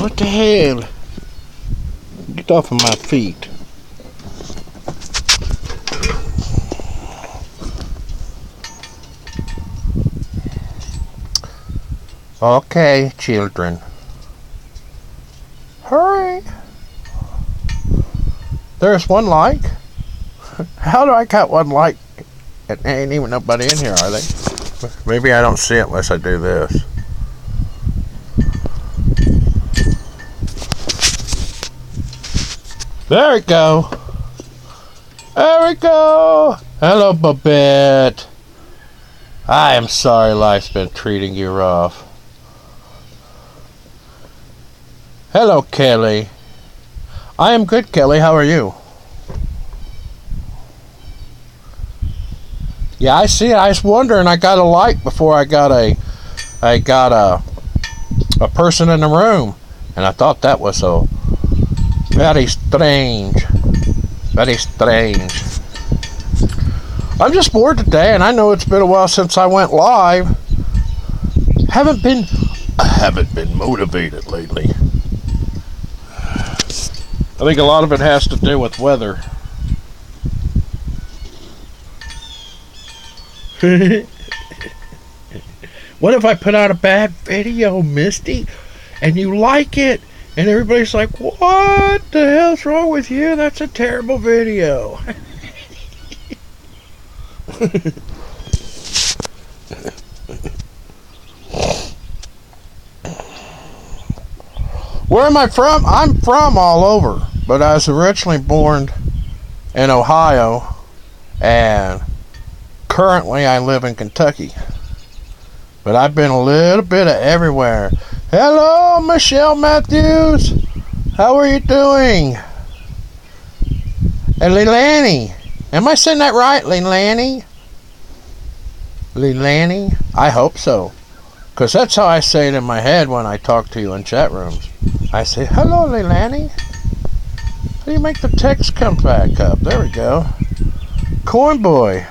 What the hell? Get off of my feet. Okay, children. Hurry. There's one like. How do I got one like? It ain't even nobody in here, are they? Maybe I don't see it unless I do this. There we go. There we go. Hello, Babette. I am sorry life's been treating you rough. Hello, Kelly. I am good, Kelly. How are you? Yeah, I see it. I was wondering. I got a like before I got a person in the room, and I thought that was so very strange. Very strange. I'm just bored today, and I know it's been a while since I went live. I haven't been motivated lately. I think a lot of it has to do with weather. What if I put out a bad video, Misty, and you like it, and everybody's like, what the hell's wrong with you? That's a terrible video. Where am I from? I'm from all over, but I was originally born in Ohio, and currently I live in Kentucky. But I've been a little bit of everywhere. Hello, Michelle Matthews. How are you doing? And Leilani. Am I saying that right, Leilani? Leilani? I hope so. Because that's how I say it in my head when I talk to you in chat rooms. I say, hello, Leilani. How do you make the text come back up? There we go. Corn Boy.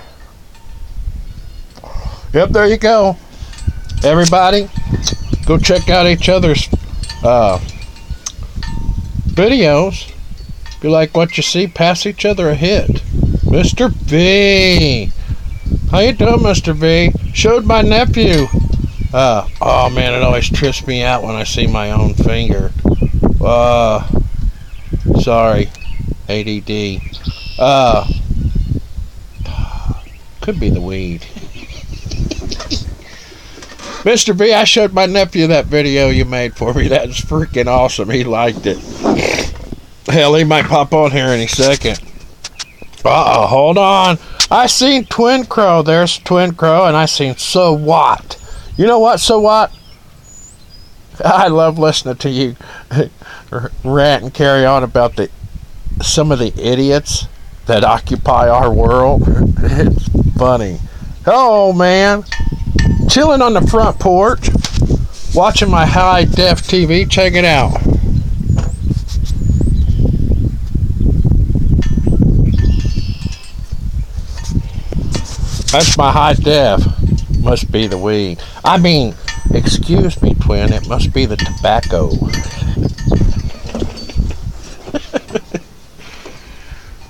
Yep, there you go. Everybody, go check out each other's videos. If you like what you see, pass each other a hit. Mr. V. How you doing, Mr. V? Showed my nephew. Oh man, it always trips me out when I see my own finger. Sorry. ADD. Could be the weed. Mr. B, I showed my nephew that video you made for me. That's freaking awesome. He liked it. Hell, he might pop on here any second. Hold on. I seen Twin Crow. There's Twin Crow, and I seen So What. You know what, So What? I love listening to you rant and carry on about some of the idiots that occupy our world. It's funny. Oh, man. Chilling on the front porch, watching my high-def TV. Check it out. That's my high-def. Must be the weed. I mean, excuse me, Twin. It must be the tobacco.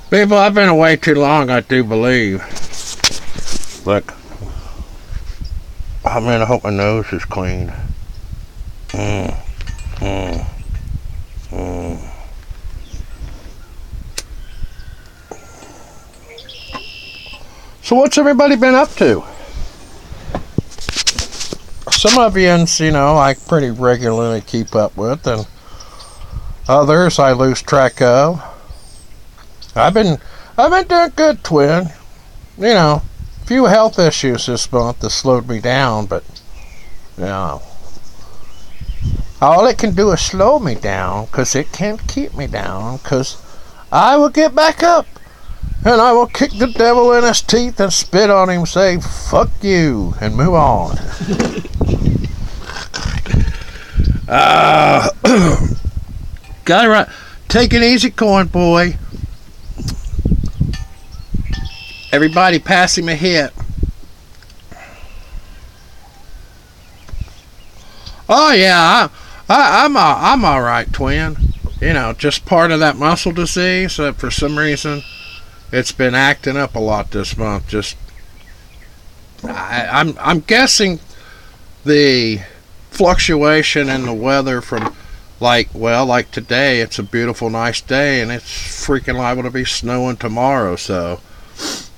People, I've been away too long, I do believe. Look. Oh man, I hope my nose is clean. So what's everybody been up to? Some of you know, I pretty regularly keep up with, and others I lose track of. I've been doing good, Twin. You know, few health issues this month that slowed me down, but you know, all it can do is slow me down, because it can't keep me down, because I will get back up and I will kick the devil in his teeth and spit on him, say fuck you, and move on. Got it right. Take it easy, Corn Boy. Everybody pass him a hit. Oh yeah, I'm all right, twin. You know, just part of that muscle disease that for some reason it's been acting up a lot this month. Just I'm guessing the fluctuation in the weather from like today, it's a beautiful nice day and it's freaking liable to be snowing tomorrow, so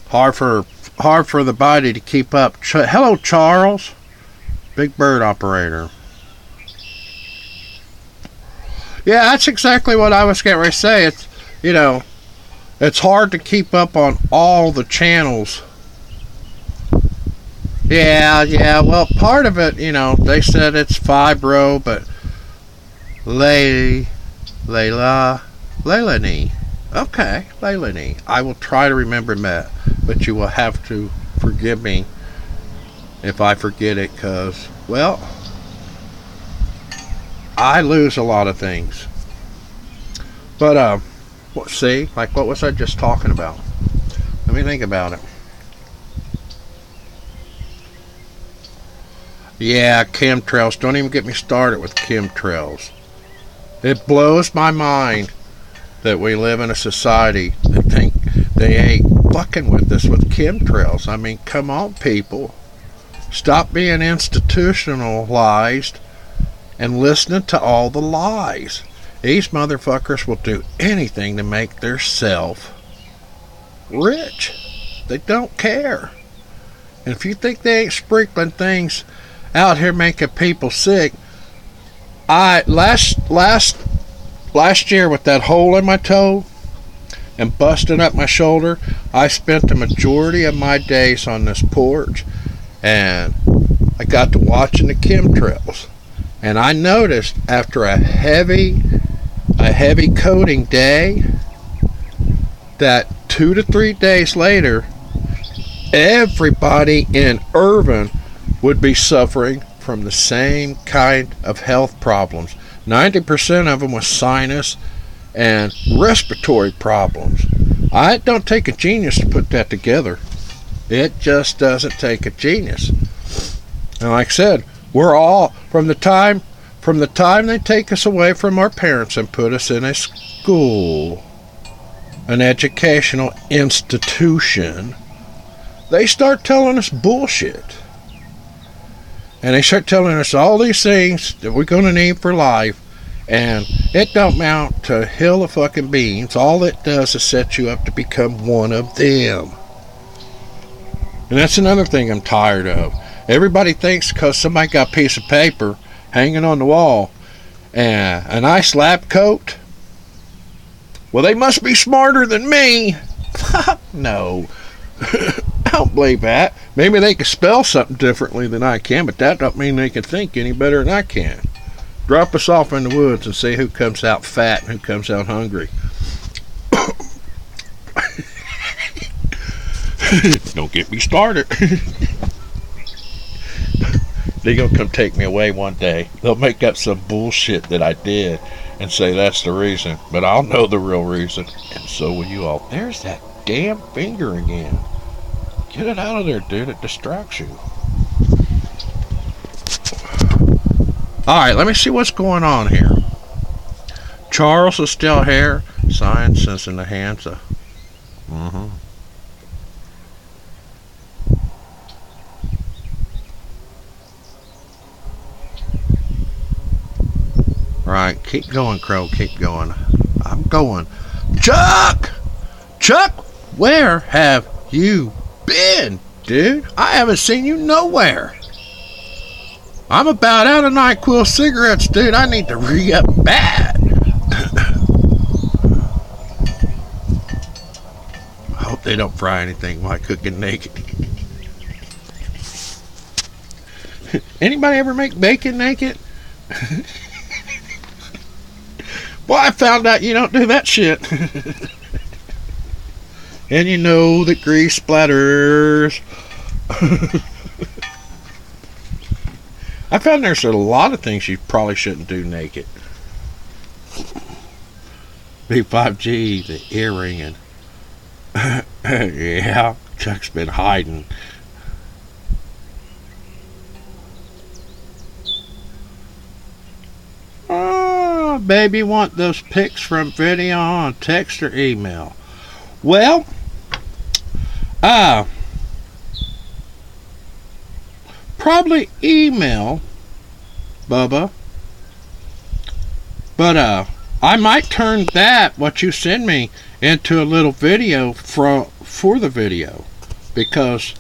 hard for the body to keep up. Hello, Charles, big bird operator. Yeah, that's exactly what I was getting ready to say. It's, you know, it's hard to keep up on all the channels. Yeah, well, part of it, you know, they said it's fibro, but Leilani. Okay, Leilani. I will try to remember that, but you will have to forgive me if I forget it, because, well, I lose a lot of things. But, see, like what was I just talking about? Let me think about it. Yeah, chemtrails. Don't even get me started with chemtrails. It blows my mind that we live in a society that think they ain't fucking with us with chemtrails. I mean, come on, people. Stop being institutionalized and listening to all the lies. These motherfuckers will do anything to make theirself rich. They don't care. And if you think they ain't sprinkling things out here making people sick, last year with that hole in my toe and busting up my shoulder, I spent the majority of my days on this porch, and I got to watching the chemtrails. And I noticed after a heavy coating day that 2 to 3 days later, everybody in Irvine would be suffering from the same kind of health problems. 90% of them was sinus and respiratory problems. It don't take a genius to put that together. It just doesn't take a genius. And like I said, we're all, from the time they take us away from our parents and put us in a school, an educational institution, they start telling us bullshit. And they start telling us all these things that we're going to need for life, and it don't amount to a hill of fucking beans. All it does is set you up to become one of them. And that's another thing I'm tired of. Everybody thinks because somebody got a piece of paper hanging on the wall and a nice lab coat, well, they must be smarter than me. No. I don't believe that. Maybe they can spell something differently than I can, but that don't mean they can think any better than I can. Drop us off in the woods and see who comes out fat and who comes out hungry. Don't get me started. They're going to come take me away one day. They'll make up some bullshit that I did and say that's the reason. But I'll know the real reason. And so will you all. There's that damn finger again. Get it out of there, dude. It distracts you. Alright, let me see what's going on here. Charles is still here. Science is in the hands of... Right, keep going, Crow. Keep going. I'm going. Chuck! Chuck, where have you been, dude? I haven't seen you nowhere. I'm about out of NyQuil cigarettes, dude. I need to re-up bad. I hope they don't fry anything while cooking naked. Anybody ever make bacon naked? Well, I found out you don't do that shit. And you know that grease splatters. I found there's a lot of things you probably shouldn't do naked. B5G, the earring, and yeah, Chuck's been hiding. baby, want those pics from video on text or email? Well, probably email, Bubba. But I might turn that, what you send me, into a little video for the video, because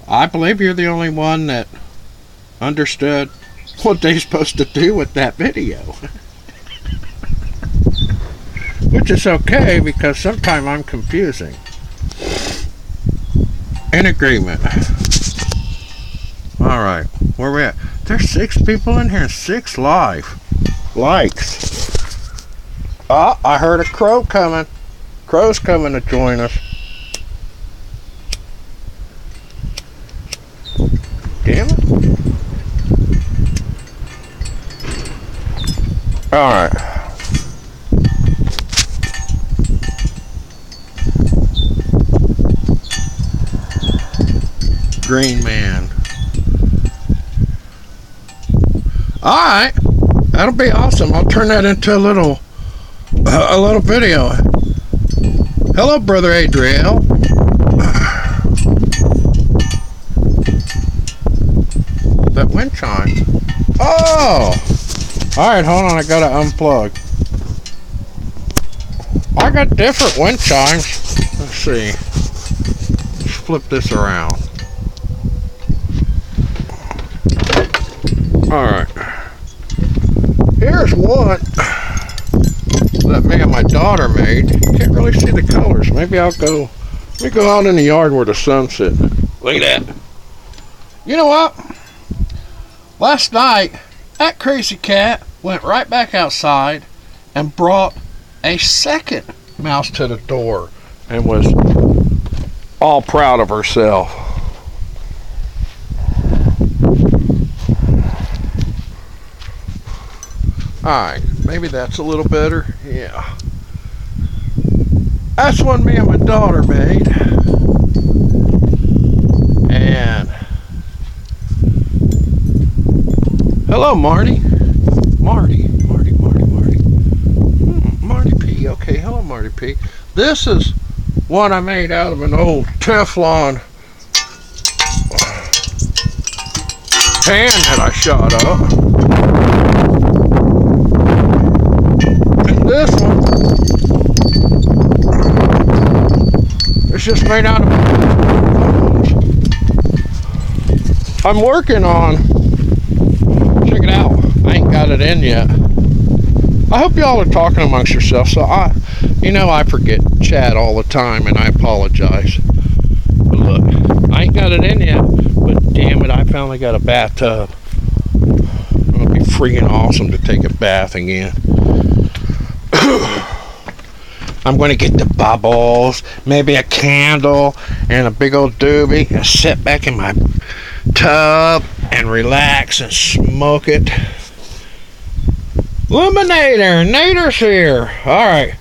I believe you're the only one that understood what they're supposed to do with that video. Which is okay, because sometimes I'm confusing. In agreement. Alright, where we at? There's 6 people in here, 6 likes. Oh, I heard a crow coming. Crow's coming to join us. Damn it. Alright. Green man. Alright. That'll be awesome. I'll turn that into a little video. Hello, Brother Adriel. That wind chime. Oh! Alright, hold on. I gotta unplug. I got different wind chimes. Let's see. Let's flip this around. Alright. Here's one that me and my daughter made. Can't really see the colors. Maybe I'll go. Let me go out in the yard where the sun's sitting. Look at that. You know what? Last night, that crazy cat went right back outside and brought a second mouse to the door and was all proud of herself. Alright, maybe that's a little better. Yeah. That's one me and my daughter made. And hello, Marty. Marty P. Okay, hello, Marty P. This is one I made out of an old Teflon pan that I shot up. And this one is just made out of bones. I'm working on, check it out, I ain't got it in yet. I hope y'all are talking amongst yourselves. So I forget chat all the time, and I apologize. But look, I ain't got it in yet, but damn it, I finally got a bathtub. It'll be freaking awesome to take a bath again. I'm going to get the bubbles, maybe a candle, and a big old doobie, and sit back in my tub and relax and smoke it. Luminator, Nader's here. Alright,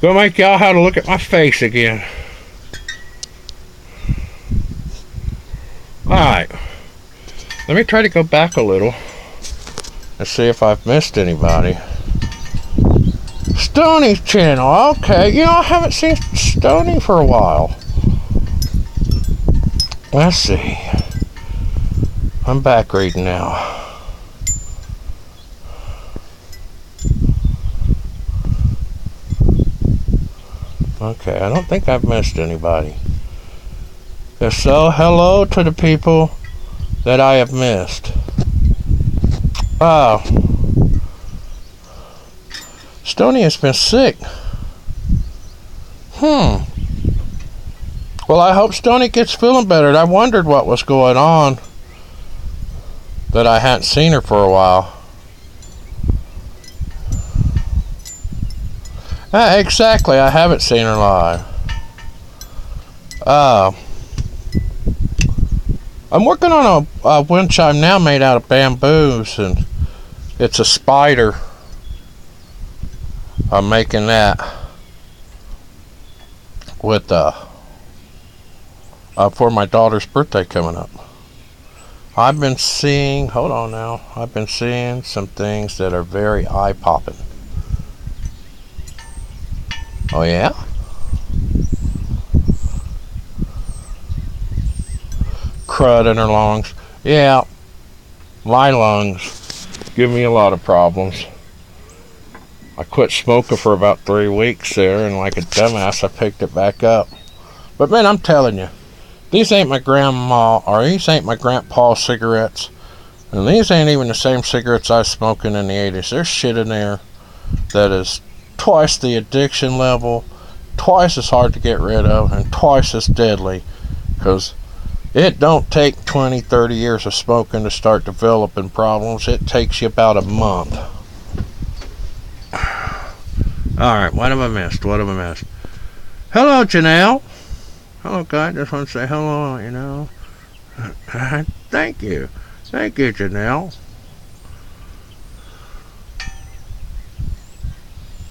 gonna make y'all how to look at my face again. Alright, let me try to go back a little and see if I've missed anybody. Stoney's channel, okay. You know, I haven't seen Stoney for a while. Let's see. I'm back reading now. Okay, I don't think I've missed anybody. If so, hello to the people that I have missed. Oh. Stoney has been sick. Well, I hope Stoney gets feeling better. I wondered what was going on, that I hadn't seen her for a while. Exactly, I haven't seen her live. I'm working on a wind chime now made out of bamboos, and it's a spider. I'm making that with for my daughter's birthday coming up. I've been seeing, hold on now, I've been seeing some things that are very eye-popping. Oh, yeah? Crud in her lungs. Yeah, my lungs give me a lot of problems. I quit smoking for about 3 weeks there, and like a dumbass, I picked it back up. But man, I'm telling you, these ain't my grandma, or these ain't my grandpa's cigarettes. And these ain't even the same cigarettes I was smoking in the 80s. There's shit in there that is twice the addiction level, twice as hard to get rid of, and twice as deadly. Because it don't take 20, 30 years of smoking to start developing problems. It takes you about a month. Alright, what have I missed? Hello, Janelle. Hello, guy. Just want to say hello, you know. Thank you. Thank you, Janelle.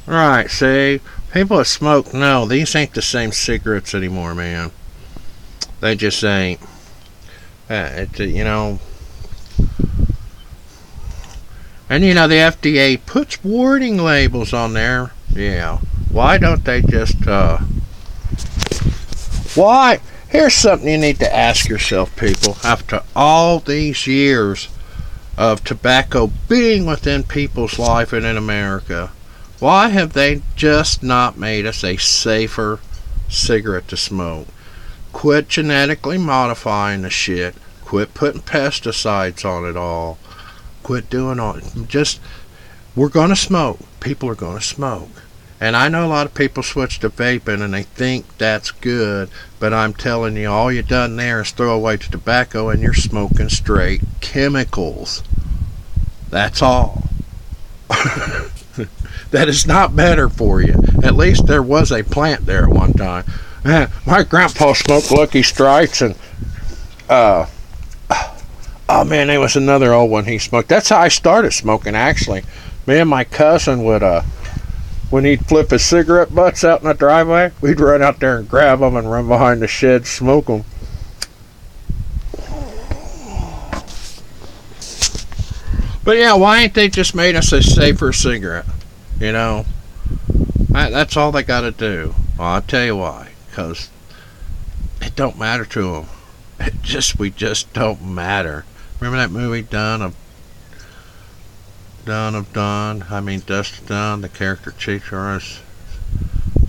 Right, see? People that smoke, no, these ain't the same cigarettes anymore, man. They just ain't. You know. And, you know, the FDA puts warning labels on there. Yeah. Why don't they just, Why? Here's something you need to ask yourself, people. After all these years of tobacco being within people's life and in America, why have they just not made us a safer cigarette to smoke? Quit genetically modifying the shit. Quit putting pesticides on it all. Quit doing all. Just, we're going to smoke. People are going to smoke. And I know a lot of people switch to vaping and they think that's good, but I'm telling you, all you done there is throw away the tobacco and you're smoking straight chemicals. That's all. That is not better for you. At least there was a plant there at one time. My grandpa smoked Lucky Strikes, and oh man, there was another old one he smoked. That's how I started smoking, actually. Me and my cousin would when he'd flip his cigarette butts out in the driveway, we'd run out there and grab them and run behind the shed, smoke them. But yeah, why ain't they just made us a safer cigarette? You know, that's all they got to do. Well, I'll tell you why. Because it don't matter to them. We just don't matter. Remember that movie Dust to Dawn? The character teacher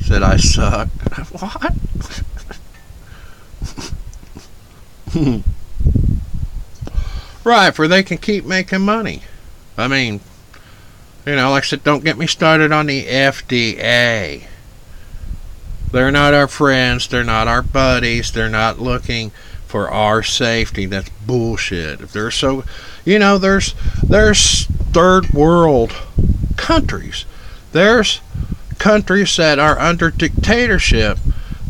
said I sucked. What? Right, for they can keep making money. I mean, you know, like I said, don't get me started on the FDA. They're not our friends. They're not our buddies. They're not looking for our safety. That's bullshit. If they're so, you know, there's third world countries. There's countries that are under dictatorship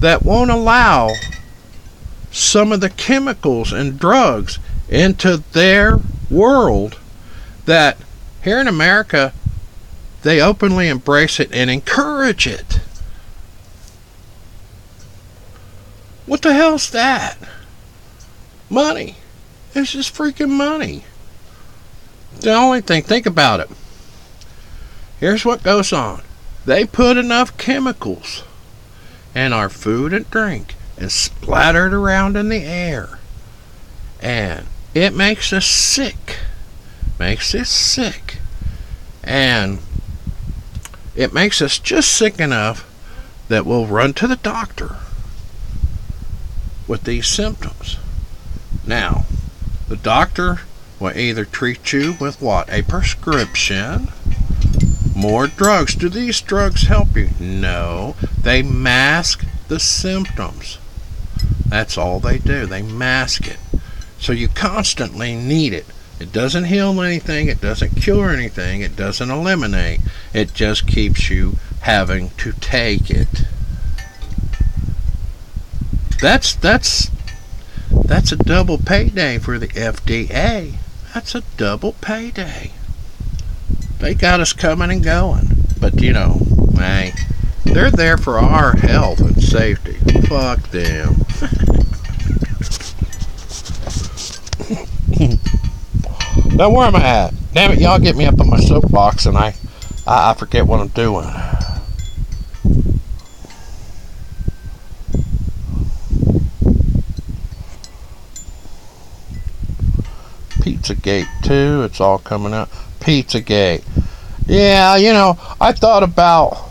that won't allow some of the chemicals and drugs into their world, that here in America they openly embrace it and encourage it. What the hell's that? Money. It's just freaking money. The only thing, think about it. Here's what goes on. They put enough chemicals in our food and drink and splatter it around in the air. And it makes us sick. Makes us sick. And it makes us just sick enough that we'll run to the doctor with these symptoms. Now, the doctor will either treat you with what? A prescription, more drugs. Do these drugs help you? No. They mask the symptoms. That's all they do. They mask it. So you constantly need it. It doesn't heal anything. It doesn't cure anything. It doesn't eliminate. It just keeps you having to take it. That's a double payday for the FDA. That's a double payday. They got us coming and going. But, you know, hey, they're there for our health and safety. Fuck them. Now, where am I at? Damn it, y'all get me up on my soapbox and I forget what I'm doing. Pizzagate 2, it's all coming out. Pizzagate. Yeah, you know, I thought about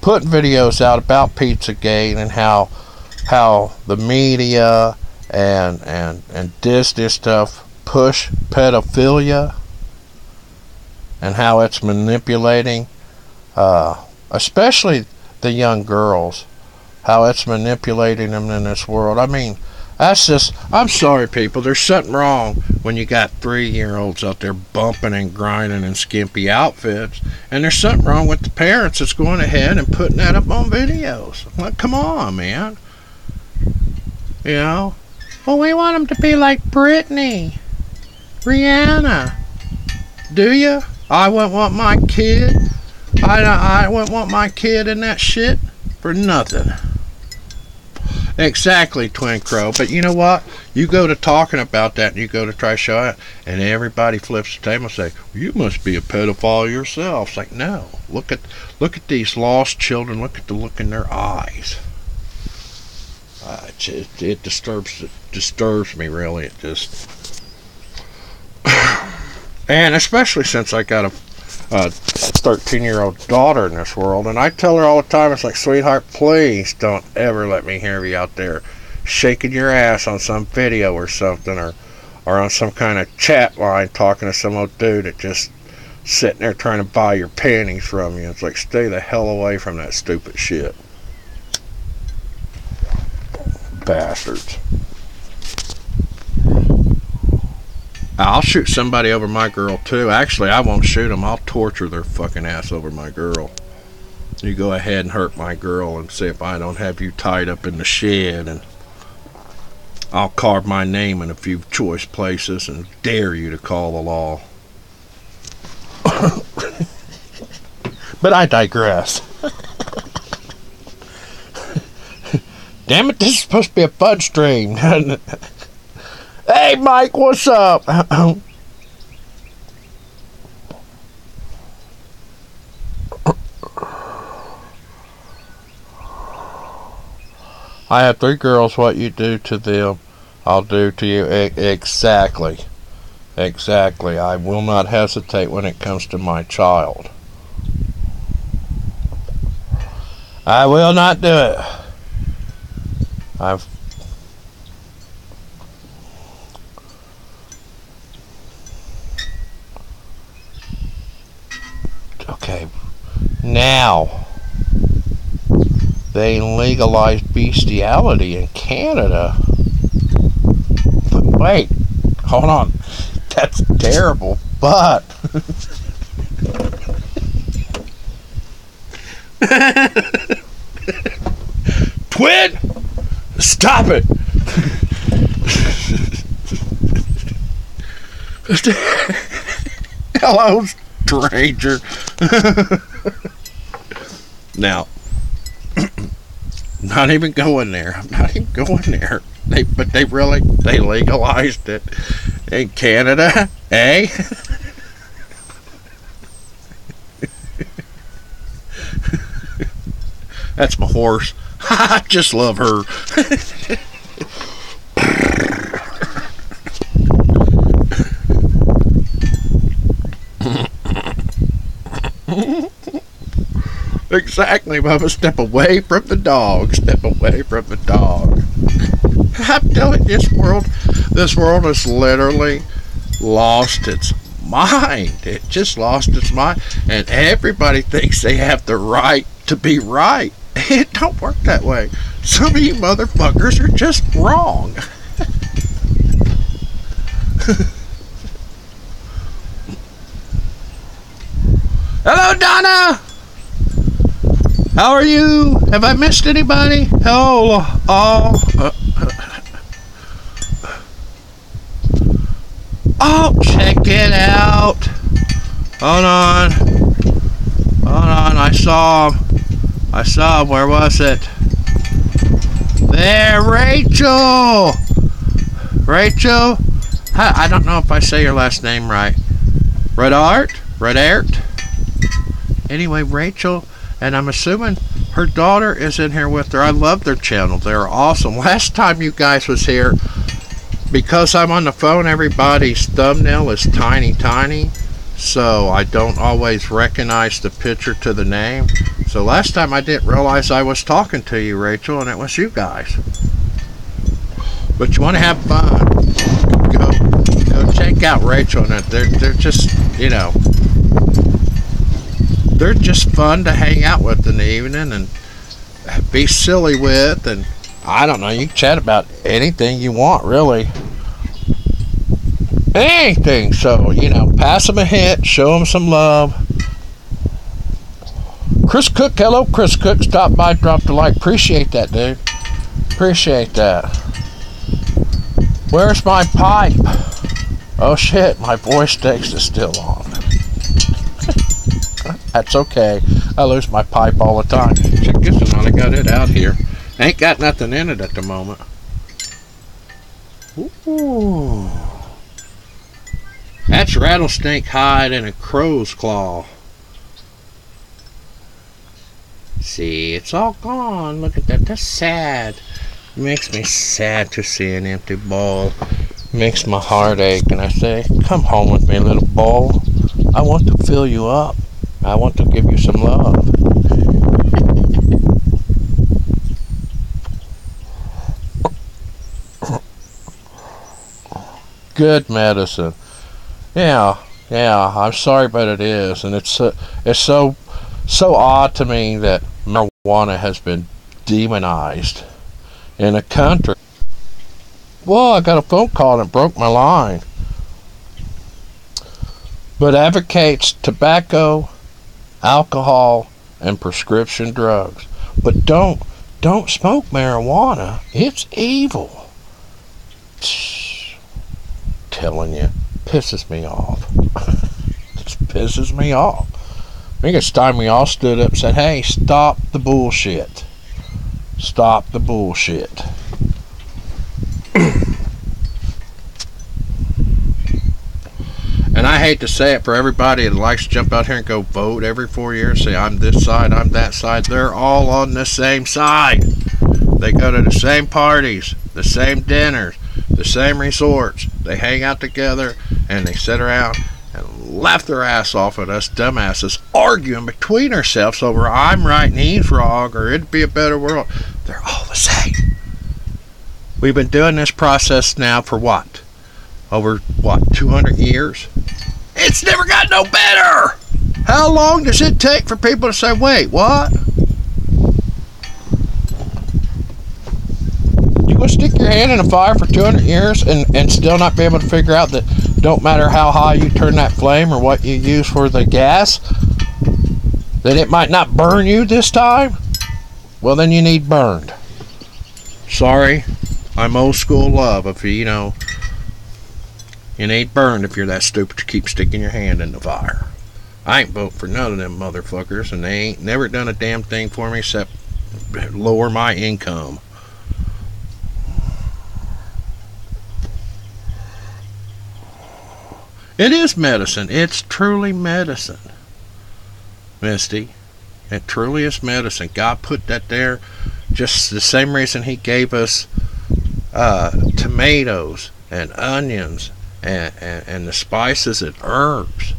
putting videos out about Pizzagate and how the media and Disney stuff push pedophilia and how it's manipulating especially the young girls, how it's manipulating them in this world. I mean, that's just, I'm sorry people, there's something wrong when you got 3-year-olds out there bumping and grinding in skimpy outfits, and there's something wrong with the parents that's going ahead and putting that up on videos. Like, come on, man. You know? Well, we want them to be like Britney, Rihanna. Do you? I wouldn't want my kid. I wouldn't want my kid in that shit for nothing. Exactly, Twin Crow. But you know what? You go to talking about that and you go to try to show it, and everybody flips the table and say, well, you must be a pedophile yourself. It's like, no. Look at these lost children. Look at the look in their eyes. It disturbs me, really. It just... And especially since I got a 13-year-old daughter in this world, and I tell her all the time, it's like, sweetheart, please don't ever let me hear you out there shaking your ass on some video or something, or on some kind of chat line talking to some old dude that just sitting there trying to buy your panties from you. It's like, stay the hell away from that stupid shit. Bastards. I'll shoot somebody over my girl too. Actually, I won't shoot them. I'll torture their fucking ass over my girl. You go ahead and hurt my girl and see if I don't have you tied up in the shed, and I'll carve my name in a few choice places and dare you to call the law. But I digress. Damn it, this is supposed to be a fun stream. Hey, Mike, what's up? I have 3 girls. What you do to them, I'll do to you. Exactly. Exactly. I will not hesitate when it comes to my child. I will not do it. Okay, now they legalized bestiality in Canada. But wait, hold on, that's terrible, but Twin, stop it. Hello, stranger. Now, not even going there. I'm not even going there. They legalized it in Canada, eh? That's my horse. I just love her. Exactly, Bubba. Step away from the dog. Step away from the dog. I'm telling you, this world has literally lost its mind. It just lost its mind. And everybody thinks they have the right to be right. It don't work that way. Some of you motherfuckers are just wrong. Hello, Donna! How are you? Have I missed anybody? Oh, check it out. Hold on. I saw him. Where was it? There, Rachel. I don't know if I say your last name right. Redart. Anyway, Rachel, and I'm assuming her daughter is in here with her. I love their channel. They're awesome. Last time you guys was here, Because I'm on the phone, everybody's thumbnail is tiny, so I don't always recognize the picture to the name. So last time I didn't realize I was talking to you, Rachel, and it was you guys. But you want to have fun, go check out Rachel, and they're just, you know, they're just fun to hang out with in the evening and be silly with, and I don't know, you can chat about anything you want, really. Anything. So, you know, pass them a hit, show them some love. Chris Cook, hello Chris Cook, stop by, drop the like. Appreciate that, dude. Appreciate that. Where's my pipe? Oh shit, my voice text is still on. That's okay. I lose my pipe all the time. Check this one out, I got it out here. Ain't got nothing in it at the moment. Ooh. That's rattlesnake hide and a crow's claw. See, it's all gone. Look at that. That's sad. It makes me sad to see an empty bowl. It makes my heart ache. And I say, come home with me, little bowl. I want to fill you up. I want to give you some love. Good medicine. Yeah, I'm sorry, but it is. And it's so odd to me that marijuana has been demonized in a country. Well, I got a phone call and it broke my line. But advocates tobacco, alcohol, and prescription drugs. But don't smoke marijuana. It's evil. Telling you, pisses me off. Just pisses me off. I think it's time we all stood up and said, hey, stop the bullshit. Stop the bullshit. And I hate to say it for everybody that likes to jump out here and go vote every 4 years, say I'm this side, I'm that side. They're all on the same side. They go to the same parties, the same dinners, the same resorts. They hang out together and they sit around and laugh their ass off at us dumbasses arguing between ourselves over I'm right and he's wrong, or it'd be a better world. They're all the same. We've been doing this process now for what? Over 200 years? It's never got no better. How long does it take for people to say, wait, what? You gonna stick your hand in a fire for 200 years and still not be able to figure out that don't matter how high you turn that flame or what you use for the gas, that it might not burn you this time? Well, then you need burned. Sorry, I'm old school love. If you know, you need burned if you're that stupid to keep sticking your hand in the fire. I ain't vote for none of them motherfuckers, and they ain't never done a damn thing for me except lower my income. It is medicine. It's truly medicine, Misty. It truly is medicine. God put that there just the same reason he gave us tomatoes and onions and the spices and herbs.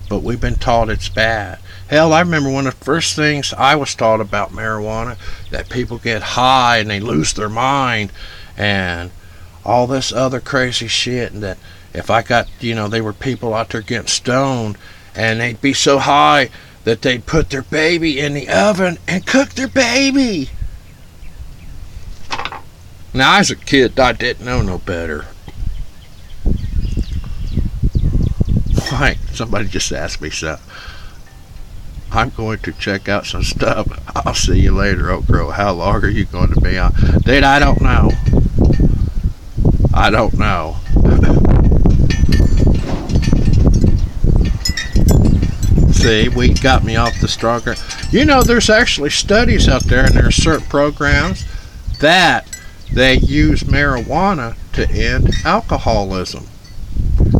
But we've been taught it's bad. Hell, I remember one of the first things I was taught about marijuana, that people get high and they lose their mind and all this other crazy shit, and that if I got, they were people out there getting stoned and they'd be so high that they'd put their baby in the oven and cook their baby. Now, as a kid, I didn't know no better. Right, somebody just asked me something. I'm going to check out some stuff. I'll see you later, Oak Grove. How long are you going to be on? Dude, I don't know. I don't know. See, we got me off the stronger. There's actually studies out there, and there are certain programs that they use marijuana to end alcoholism.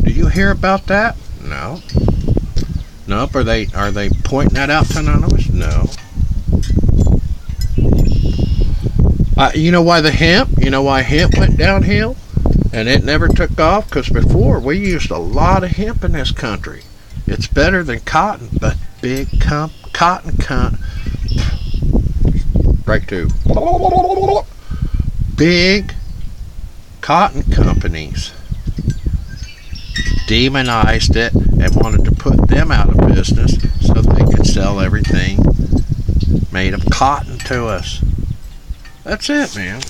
Do you hear about that? No. Nope. Are they pointing that out to none of us? No. You know why the hemp? You know why hemp went downhill? And it never took off because before we used a lot of hemp in this country. It's better than cotton, but big cotton break two. Big cotton companies demonized it and wanted to put them out of business so they could sell everything made of cotton to us. That's it, man.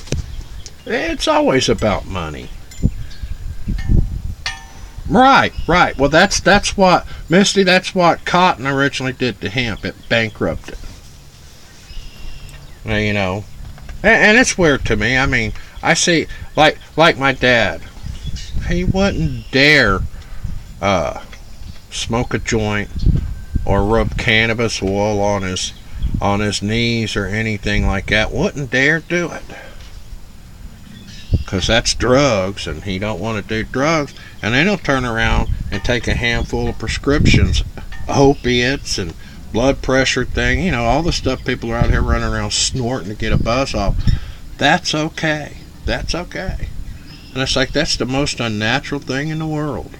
It's always about money. Right. Well, that's what, Misty, that's what cotton originally did to hemp. It bankrupted. You know, and it's weird to me. I mean, I see, like my dad, he wouldn't dare smoke a joint or rub cannabis oil on his knees or anything like that. Wouldn't dare do it. Because that's drugs, and he don't want to do drugs. And then he'll turn around and take a handful of prescriptions, opiates and blood pressure thing, you know, all the stuff people are out here running around snorting to get a buzz off. That's okay. And it's like, that's the most unnatural thing in the world.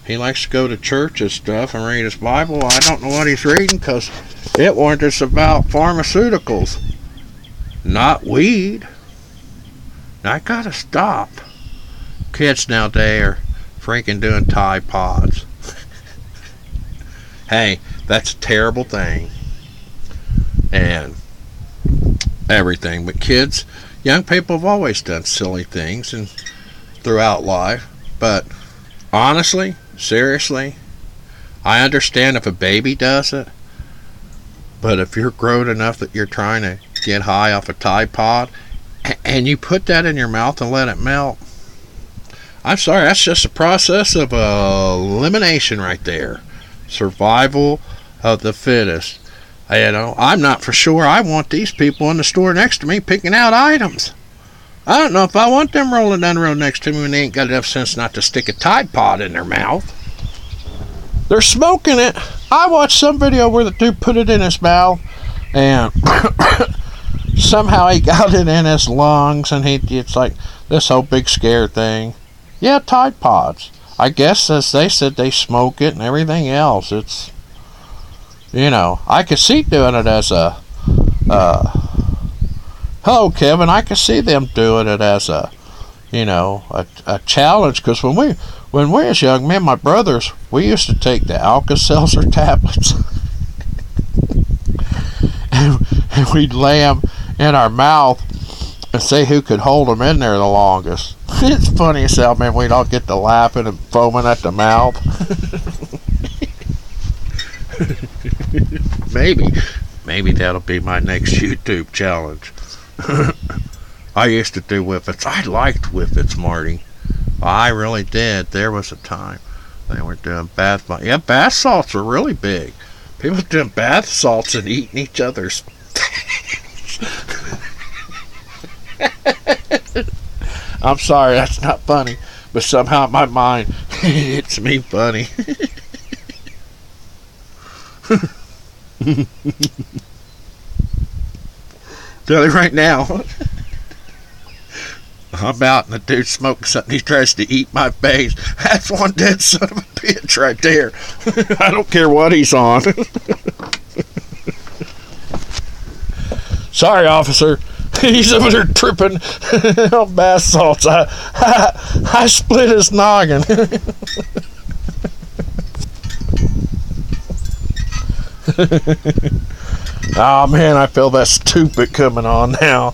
He likes to go to church and stuff and read his Bible. I don't know what he's reading because it warned us about pharmaceuticals, not weed. I gotta stop. Kids nowadays are freaking doing Tide Pods. Hey, that's a terrible thing. And everything. But kids, young people have always done silly things and throughout life. But honestly, seriously, I understand if a baby does it. But if you're grown enough that you're trying to get high off a Tide Pod and you put that in your mouth and let it melt, I'm sorry, that's just a process of elimination right there. Survival of the fittest. You know, I'm not for sure I want these people in the store next to me picking out items. I don't know if I want them rolling down the road next to me when they ain't got enough sense not to stick a Tide Pod in their mouth. They're smoking it. I watched some video where the dude put it in his mouth and somehow he got it in his lungs, and it's like this whole big scare thing. Yeah, Tide Pods. I guess as they said they smoke it and everything else. It's, you know, I could see doing it as a hello Kevin, I could see them doing it as a, you know, a challenge, because when we was young, me and my brothers, we used to take the Alka-Seltzer tablets and we'd lay them in our mouth and see who could hold them in there the longest. It's funny as hell, man. We'd all get to laughing and foaming at the mouth. Maybe that'll be my next YouTube challenge. I used to do whippets. I liked whippets, Marty. I really did. There was a time they were doing bath salts. Yeah, bath salts are really big. People doing bath salts and eating each other's. I'm sorry, that's not funny, but somehow in my mind it's me funny. Tell you right now, I'm out and the dude smoking something, he tries to eat my face. That's one dead son of a bitch right there. I don't care what he's on. Sorry, officer. He's over there tripping on bath salts. I split his noggin. Oh man, I feel that stupid coming on now.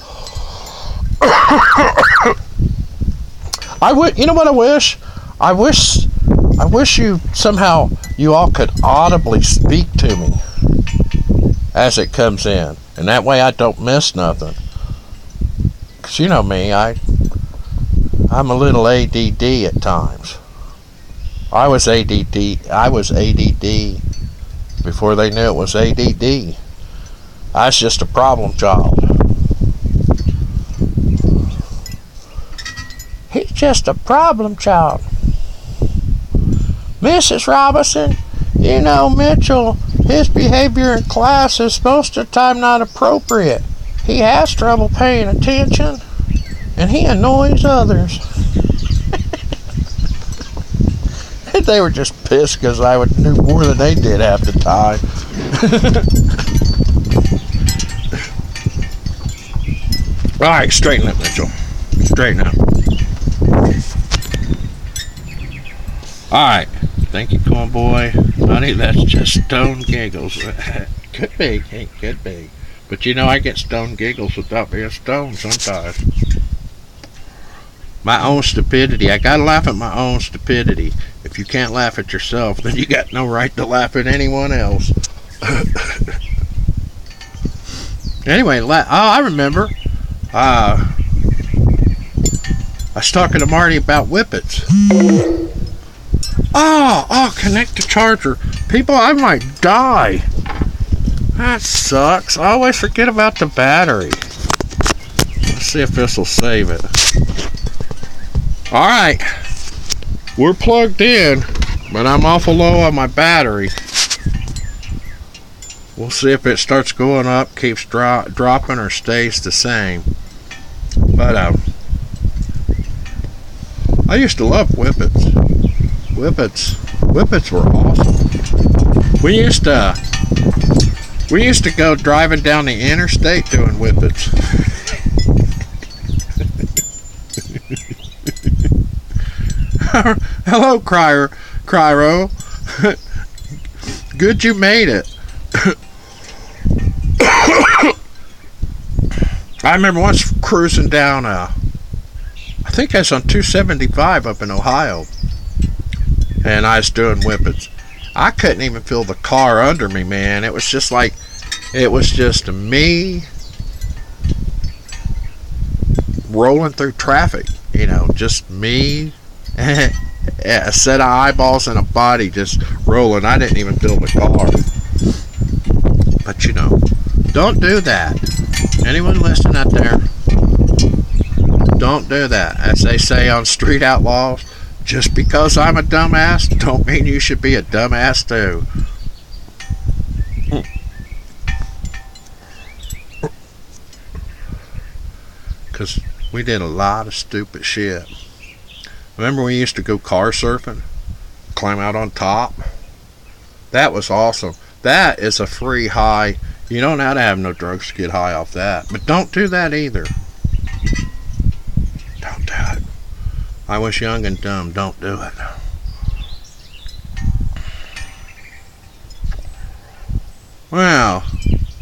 You know what I wish? I wish you somehow, you all could audibly speak to me as it comes in, and that way I don't miss nothing. Cause you know me, I'm a little ADD at times. I was ADD before they knew it was ADD. I was just a problem child. He's just a problem child. Mrs. Robinson, you know Mitchell, his behavior in class is most of the time not appropriate. He has trouble paying attention, and he annoys others. They were just pissed because I knew more than they did half the time. All right, straighten up, Mitchell. Straighten up. All right. Thank you, corn boy. Honey, that's just stone giggles. Could be. It could be. But you know, I get stone giggles without being stoned sometimes. My own stupidity. I gotta laugh at my own stupidity. If you can't laugh at yourself, then you got no right to laugh at anyone else. Anyway, I remember. I was talking to Marty about whippets. Connect the charger. People, I might die. That sucks. I always forget about the battery. Let's see if this will save it. Alright. We're plugged in, but I'm awful low on my battery. We'll see if it starts going up, keeps dropping, or stays the same. But, I used to love whippets. Whippets were awesome. We used to go driving down the interstate doing whippets. Hello, Cryro. Good you made it. I remember once cruising down, I think that's on 275 up in Ohio, and I was doing whippets. I couldn't even feel the car under me, man. It was just me rolling through traffic, you know, just me, a set of eyeballs and a body just rolling. I didn't even feel the car. But you know, don't do that. Anyone listening out there, don't do that. As they say on Street Outlaws, just because I'm a dumbass don't mean you should be a dumbass too. Because we did a lot of stupid shit. Remember we used to go car surfing? Climb out on top? That was awesome. That is a free high. You don't have to have no drugs to get high off that. But don't do that either. Don't do it. I was young and dumb. Don't do it. Well,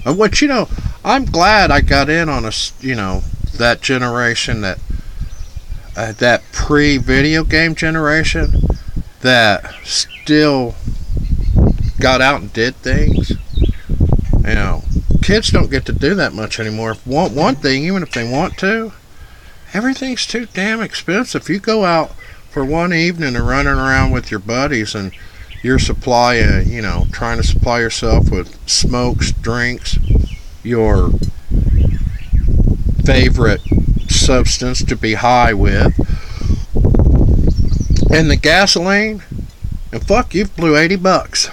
what, you know, I'm glad I got in on that generation, that pre-video game generation that still got out and did things. You know, kids don't get to do that much anymore. If want one thing, even if they want to, everything's too damn expensive. You go out for one evening and running around with your buddies and you're trying to supply yourself with smokes, drinks, your favorite substance to be high with, and the gasoline, and fuck, you blew $80.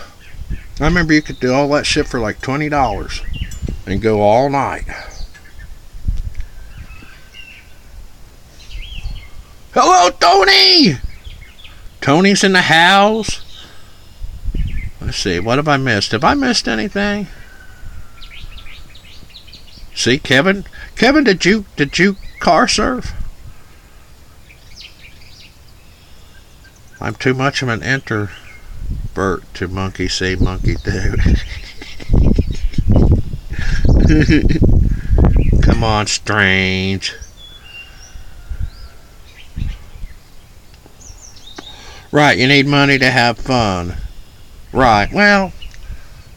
I remember you could do all that shit for like $20 and go all night. Hello, Tony! Tony's in the house. Let's see, what have I missed? Have I missed anything? See, Kevin, did you car surf? I'm too much of an introvert to monkey see, monkey do. Come on, Strange. Right, you need money to have fun. Right, well,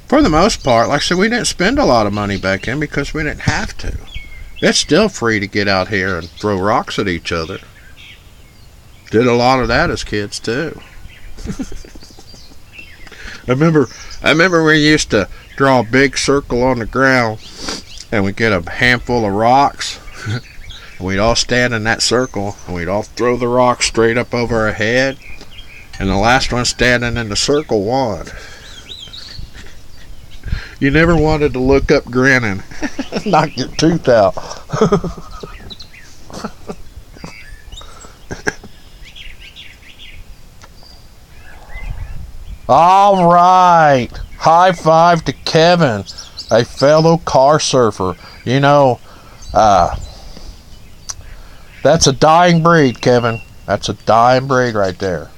for the most part, like I said, we didn't spend a lot of money back then because we didn't have to. It's still free to get out here and throw rocks at each other. Did a lot of that as kids too. I remember we used to draw a big circle on the ground and we'd get a handful of rocks and we'd all stand in that circle and we'd all throw the rocks straight up over our head, and the last one standing in the circle won. You never wanted to look up grinning. Knock your tooth out. All right. High five to Kevin, a fellow car surfer. You know, that's a dying breed, Kevin. That's a dying breed right there.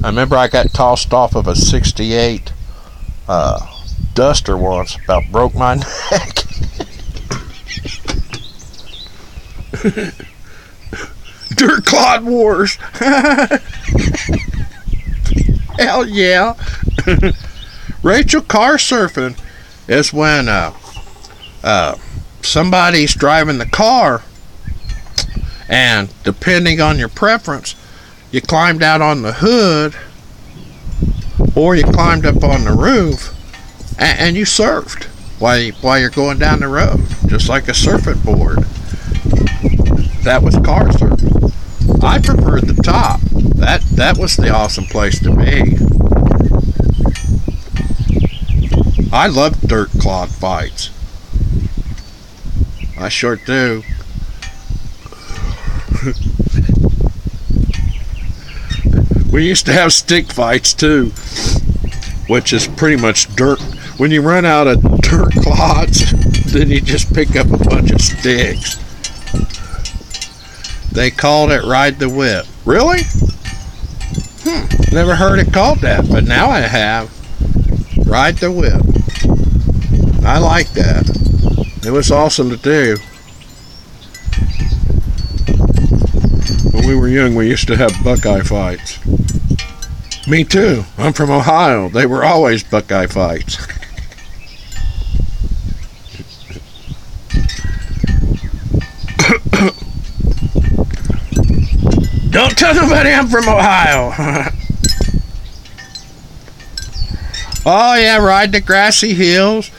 I remember I got tossed off of a 68 Duster once. About broke my neck. Dirt Clod Wars. Hell yeah. Rachel, car surfing is when somebody's driving the car, and depending on your preference, you climbed out on the hood or you climbed up on the roof and you surfed while you're going down the road, just like a surfing board. That was car surfing. I preferred the top. That was the awesome place to be. I love dirt clod fights. I sure do. We used to have stick fights too, which is pretty much dirt. When you run out of dirt clods, then you just pick up a bunch of sticks. They called it ride the whip. Really? Never heard it called that, but now I have. Ride the whip. I like that. It was awesome to do. When we were young, we used to have Buckeye fights. Me too. I'm from Ohio. They were always Buckeye fights. Don't tell nobody I'm from Ohio. Oh yeah, ride the grassy hills.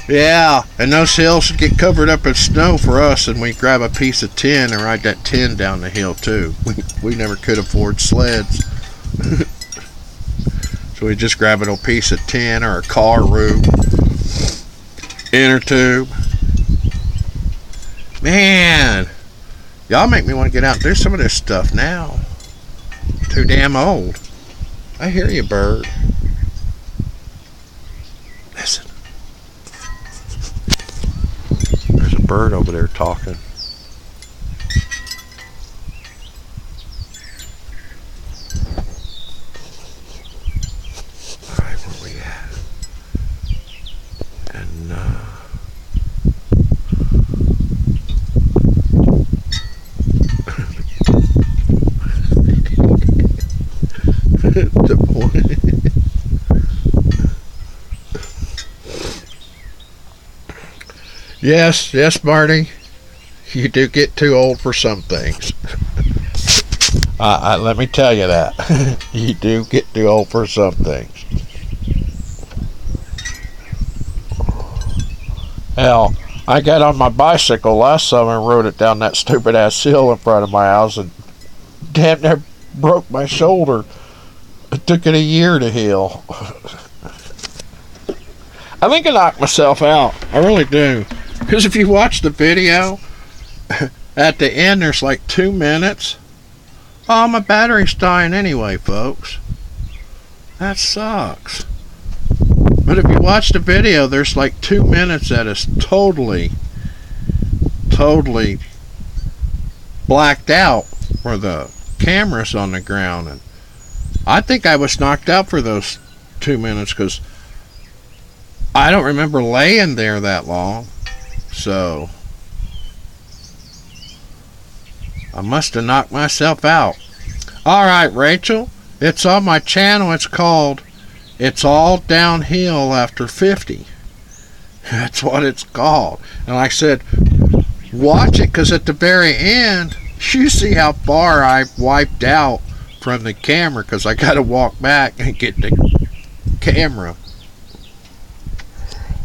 Yeah, and those hills get covered up in snow for us, and we grab a piece of tin and ride that tin down the hill too. We never could afford sleds. So we just grab an old piece of tin or a car roof, inner tube. Man, y'all make me want to get out and do some of this stuff now. Too damn old. I hear you, bird. Listen. There's a bird over there talking. Alright, where we at? And the point. Yes, Marty. You do get too old for some things. Let me tell you that. You do get too old for some things. Hell, I got on my bicycle last summer and rode it down that stupid ass hill in front of my house and damn near broke my shoulder. It took it a year to heal. I think I knocked myself out. I really do. Because if you watch the video, at the end there's like 2 minutes. Oh, my battery's dying anyway, folks. That sucks. But if you watch the video, there's like 2 minutes that is totally blacked out where the camera's on the ground. And I think I was knocked out for those 2 minutes because I don't remember laying there that long. So I must have knocked myself out. Alright, Rachel, it's on my channel. It's called It's All Downhill After 50. That's what it's called. And like I said, watch it, because at the very end you see how far I've wiped out from the camera, because I got to walk back and get the camera.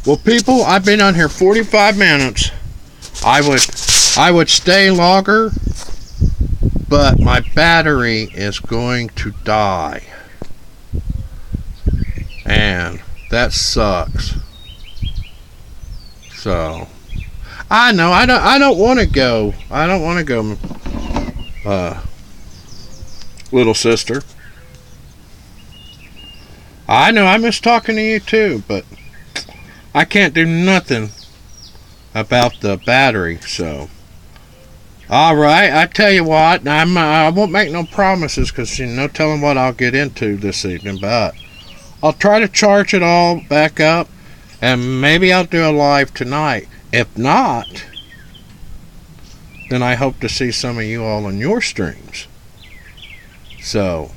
Well, people, I've been on here 45 minutes. I would stay longer, but my battery is going to die. And that sucks. So, I know I don't want to go. I don't want to go little sister. I know I miss talking to you too, but I can't do nothing about the battery, so. Alright, I tell you what, I won't make no promises because you no telling what I'll get into this evening, but I'll try to charge it all back up and maybe I'll do a live tonight. If not, then I hope to see some of you all on your streams. So,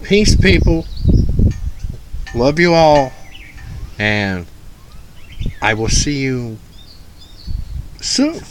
peace, people. Love you all, and I will see you soon.